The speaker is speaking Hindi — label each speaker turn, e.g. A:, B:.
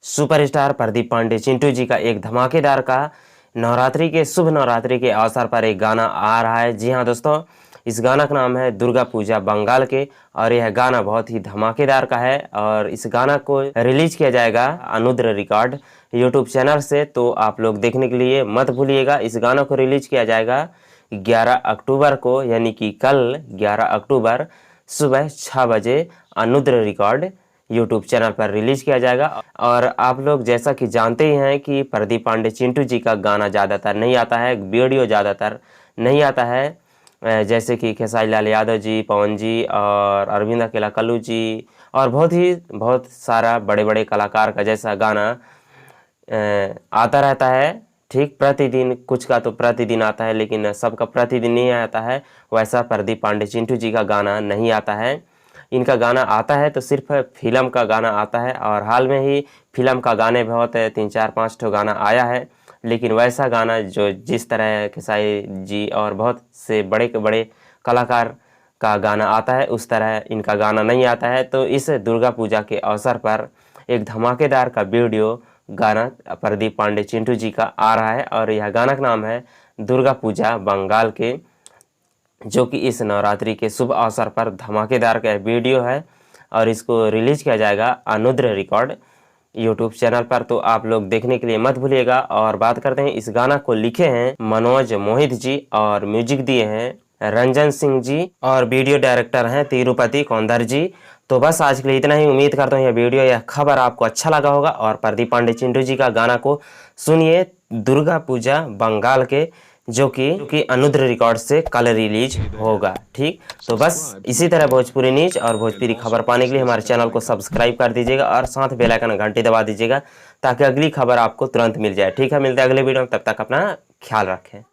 A: सुपरस्टार प्रदीप पांडे चिंटू जी का एक धमाकेदार का शुभ नवरात्रि के अवसर पर एक गाना आ रहा है। जी हाँ दोस्तों, इस गाना का नाम है दुर्गा पूजा बंगाल के, और यह गाना बहुत ही धमाकेदार का है। और इस गाना को रिलीज किया जाएगा अनुद्र रिकॉर्ड यूट्यूब चैनल से, तो आप लोग देखने के लिए मत भूलिएगा। इस गाना को रिलीज किया जाएगा 11 अक्टूबर को, यानी कि कल 11 अक्टूबर सुबह 6 बजे अनुद्र रिकॉर्ड यूट्यूब चैनल पर रिलीज किया जाएगा। और आप लोग जैसा कि जानते ही हैं कि प्रदीप पांडे चिंटू जी का गाना ज़्यादातर नहीं आता है, वीडियो ज़्यादातर नहीं आता है, जैसे कि खेसारी लाल यादव जी, पवन जी और अरविंद अकेला कल्लू जी और बहुत सारा बड़े बड़े कलाकार का जैसा गाना आता रहता है। ठीक प्रतिदिन, कुछ का तो प्रतिदिन आता है, लेकिन सबका प्रतिदिन नहीं आता है। वैसा प्रदीप पांडे चिंटू जी का गाना नहीं आता है। इनका गाना आता है तो सिर्फ फिल्म का गाना आता है, और हाल में ही फिल्म का गाने बहुत 3-4-5 ठो गाना आया है, लेकिन वैसा गाना जो जिस तरह खेसारी जी और बहुत से बड़े के बड़े कलाकार का गाना आता है उस तरह इनका गाना नहीं आता है। तो इस दुर्गा पूजा के अवसर पर एक धमाकेदार का वीडियो गाना प्रदीप पांडे चिंटू जी का आ रहा है, और यह गाना का नाम है दुर्गा पूजा बंगाल के, जो कि इस नवरात्रि के शुभ अवसर पर धमाकेदार का वीडियो है। और इसको रिलीज किया जाएगा अनुद्र रिकॉर्ड यूट्यूब चैनल पर, तो आप लोग देखने के लिए मत भूलिएगा। और बात करते हैं, इस गाना को लिखे हैं मनोज मोहित जी और म्यूजिक दिए हैं रंजन सिंह जी, और वीडियो डायरेक्टर हैं तिरुपति कौंदर जी। तो बस आज के लिए इतना ही। उम्मीद करता हूँ यह वीडियो, यह खबर आपको अच्छा लगा होगा, और प्रदीप पांडे चिंटू जी का गाना को सुनिए दुर्गा पूजा बंगाल के, जो कि अनुद्र रिकॉर्ड से कल रिलीज होगा। ठीक, तो बस इसी तरह भोजपुरी न्यूज और भोजपुरी खबर पाने के लिए हमारे चैनल को सब्सक्राइब कर दीजिएगा और साथ बेल आइकन घंटी दबा दीजिएगा, ताकि अगली खबर आपको तुरंत मिल जाए। ठीक है, मिलते हैं अगले वीडियो में, तब तक अपना ख्याल रखें।